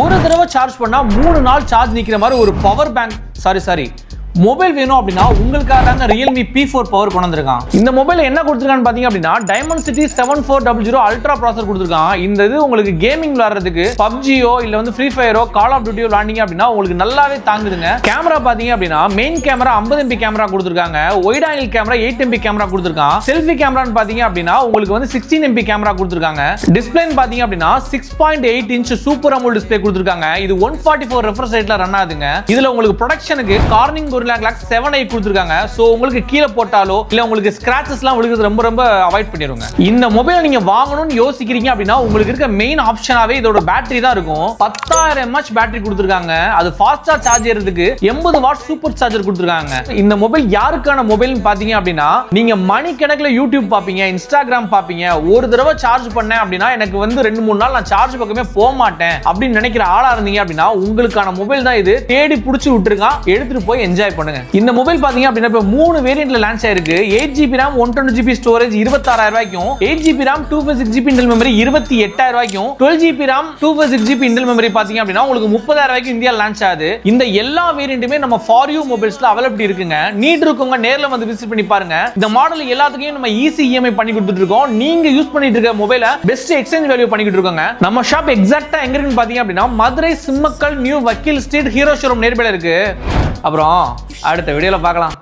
ஒரு தடவை சார்ஜ் பண்ணா 3 நாள் சார்ஜ் நிக்கிற மாதிரி ஒரு பவர் பேங்க் சாரி மொபைல் வேணும் அப்படின்னா உங்களுக்காக தாங்க Realme P4 பவர் கொண்டு வந்திருக்கான். இந்த மொபைல் என்ன கொடுத்திருக்கான்னு பாத்தீங்க அப்படின்னா Dimensity 7400 அல்ட்ரா ப்ராசஸர் கொடுத்திருக்கான். இந்த இது உங்களுக்கு கேமிங் விளையாடுறதுக்கு PUBG-யோ இல்ல வந்து Free Fire-ஓ Call of Duty-யோ விளையாண்டீங்க அப்படின்னா உங்களுக்கு நல்லாவே தாங்குதுங்க. கேமரா பாத்தீங்க அப்படின்னா மெயின் கேமரா 50 MP கேமரா கொடுத்திருக்காங்க. Wide angle camera 8 MP camera கொடுத்திருக்கான். செல்ஃபி கேமரான்னு பாத்தீங்க அப்படின்னா உங்களுக்கு வந்து 16 MP கேமரா கொடுத்திருக்காங்க. டிஸ்ப்ளேன்னு பாத்தீங்க அப்படின்னா 6.8 இன்ச் சூப்பர் AMOLED டிஸ்ப்ளே கொடுத்திருக்காங்க. இது 144 ரெஃப்ரெஷ் ரேட்ல ரன் ஆகுதுங்க. இதுல உங்களுக்கு ப்ரொடக்ஷனுக்கு Corning Glass 7i கொடுத்திருக்காங்க. சோ உங்களுக்கு கீழ போட்டாலோ இல்ல உங்களுக்கு ஸ்கிராச்சஸ்லாம் விழுகிறது ரொம்ப அவாய்ட் பண்ணிருங்க. இந்த மொபைல் நீங்க வாங்கணும்னு யோசிக்கிறீங்க அப்படின்னா உங்களுக்கு இருக்க மெயின் ஆப்ஷனாவே இதோட பேட்டரி தான் இருக்கும். 10000 mAh பேட்டரி கொடுத்திருக்காங்க. அது ஃபாஸ்டா சார்ஜ் ஏறதுக்கு 80 வாட் சூப்பர் சார்ஜர் கொடுத்திருக்காங்க. இந்த மொபைல் யாருக்கான மொபைல்னு பாத்தீங்க அப்படின்னா நீங்க மணிக்கணக்குல யூடியூப் பாப்பீங்க, இன்ஸ்டாகிராம் பாப்பீங்க, ஒரு தடவை சார்ஜ் பண்ணேன் அப்படின்னா எனக்கு வந்து 2-3 நாள் நான் சார்ஜ் பக்கமே போக மாட்டேன் அப்படின்னு நினைக்கிற ஆளா இருந்தீங்க அப்படின்னா உங்களுக்கான மொபைல் தான் இது. தேடி புடிச்சு விட்டுருக்கான், எடுத்துட்டு போய் என்ஜாய் பண்ணுங்க. இந்த மொபைல் பாத்தீங்க அப்படின்னா இப்ப 3 வேரியன்ட்ல லான்ச் ஆயிருக்கு. 8GB RAM 120GB ஸ்டோரேஜ் 26000 ரூபாய்க்கும், 8GB RAM 256GB internal memory 28000 ரூபாய்க்கும், 12GB RAM 256GB internal memory பாத்தீங்க அப்படின்னா உங்களுக்கு 30000 ரூபாய்க்கு இந்தியா லான்ச் ஆகுது. இந்த எல்லா வேரியன்ட்டுமே நம்ம ஃபார் யூ மொபைல்ஸ்ல அவைலபிலிட்டி இருக்குங்க. நீட் இருக்கவங்க நேர்ல வந்து விசிட் பண்ணி பாருங்க. இந்த மாடல் எல்லாத்துக்கும் நம்ம ஈஸி EMI பண்ணி கொடுத்துட்டு இருக்கோம். நீங்க யூஸ் பண்ணிட்டு இருக்க மொபைலை பெஸ்ட் எக்ஸ்சேஞ்ச் வேல்யூ பண்ணிட்டு இருக்கோங்க. நம்ம ஷாப் எக்ஸாக்ட்டா எங்க இருக்குன்னு பாத்தீங்க அப்படின்னா மதுரை சிம்மக்கல் நியூ வக்கீல் ஸ்ட்ரீட் ஹீரோ ஷோரூம் நேர்பையில இருக்கு. அப்புறம் அடுத்த வீடியோல பார்க்கலாம்.